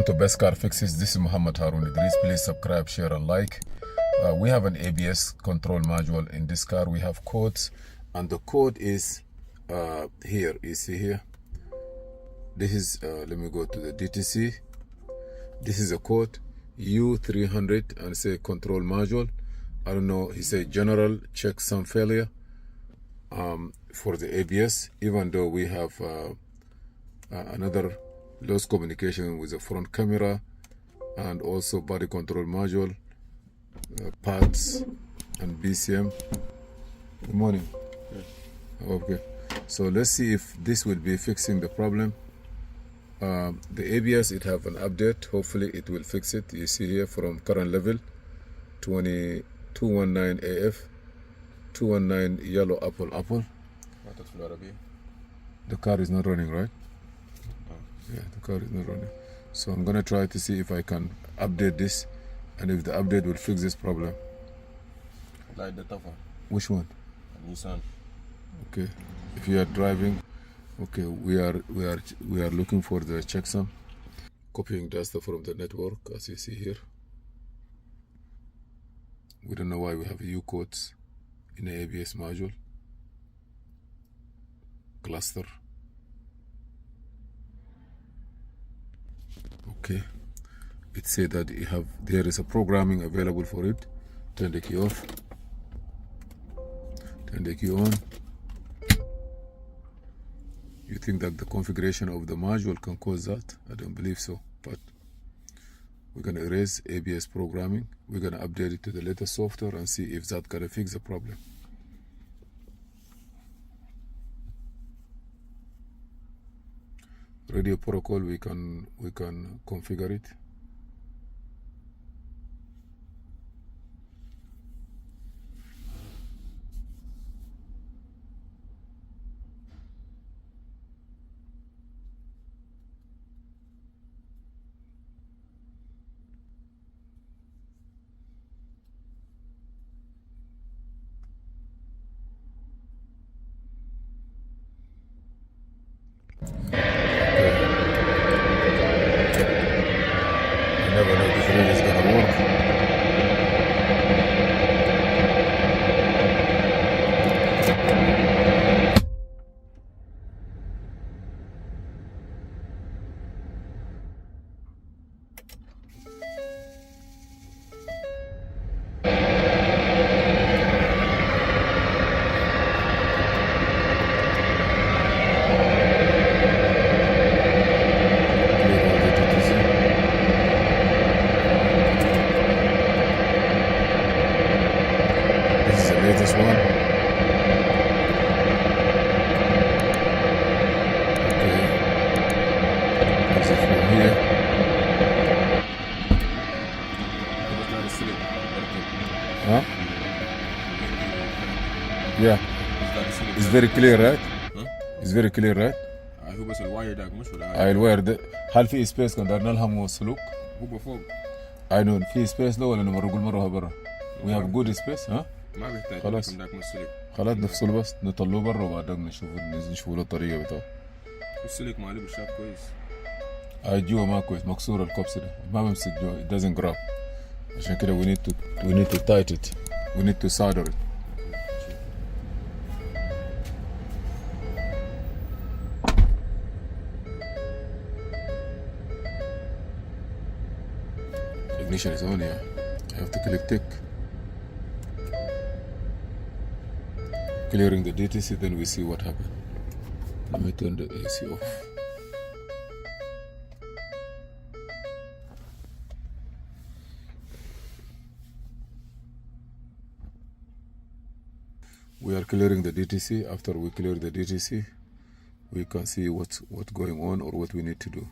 To Best Car Fixes, this is Muhammad Harun Idris. Please subscribe, share and like. We have an ABS control module in this car. We have codes, and the code is here. You see here, this is let me go to the DTC. This is a code U3000 and say control module. I don't know, he said general check some failure for the ABS, even though we have another lost communication with the front camera and also body control module, parts and BCM. Good morning. Okay, so let's see if this will be fixing the problem. The ABS, it have an update. Hopefully it will fix it. You see here from current level 219 AF 219 yellow apple. The car is not running, right? Yeah, the car is not running. So I'm gonna try to see if I can update this, and if the update will fix this problem. Like the tough one. Which one? Nissan. Okay. If you are driving, okay, we are looking for the checksum. Copying data from the network, as you see here. We don't know why we have U codes in the ABS module. Cluster. Okay, it said that there is a programming available for it. Turn the key off, turn the key on. You think that the configuration of the module can cause that? I don't believe so, but we're gonna erase ABS programming. We're gonna update it to the latest software and see if that's gonna fix the problem. Radio protocol, we can configure it. Never know if really is gonna work. Latest one. Okay. Exit from here. Huh? Yeah. It's very clear, right? Huh? It's very clear, right? هو بس الواير داك مش ولا الواير ده هل في سبيس كان دارنا لها موصلوك؟ هو فوق. I know في سبيس لو ولا نمر نقول مرة برا. We have good space, ها؟ ما بيحتاج خلاص. داك مسلك. خلاص نفصل بس نطلعه برا وبعدين نشوف له الطريقة بتاعه. السلك مالي بالشاف كويس. جوا ما كويس، مكسور الكوبس ده ما بمسك جوا. It doesn't grab. عشان كده we need to tight it. We need to solder it. Ignition is on, yeah. I have to click tick. Clearing the DTC, then we see what happened. Let me turn the AC off. We are clearing the DTC. After we clear the DTC, we can see what's going on or what we need to do.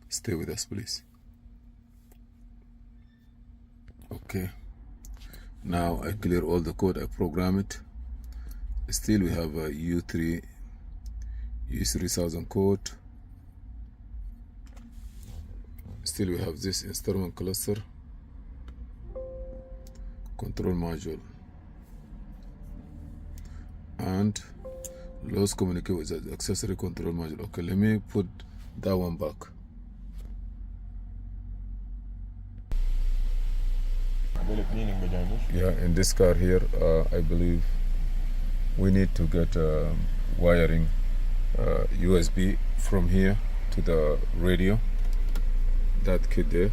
Stay with us, please. Okay. Now I clear all the code. I program it. Still we have a U3000 code. Still we have this instrument cluster control module and loss communicate with the accessory control module. Okay, let me put that one back. Yeah, in this car here, I believe we need to get wiring USB from here to the radio, that kit there,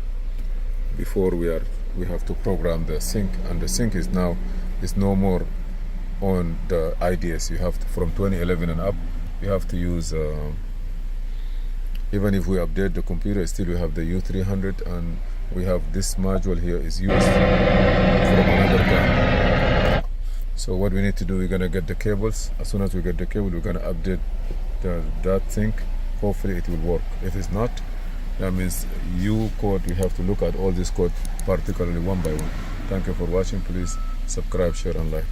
before we have to program the sync, and the sync is no more on the IDS. You have to, from 2011 and up, you have to use even if we update the computer, still we have the U3000, and we have this module here is used from another car. So what we need to do, we're gonna get the cables. As soon as we get the cable, we're gonna update that thing. Hopefully it will work. If it's not, that means U code, we have to look at all this code particularly one by one. Thank you for watching. Please subscribe, share and like.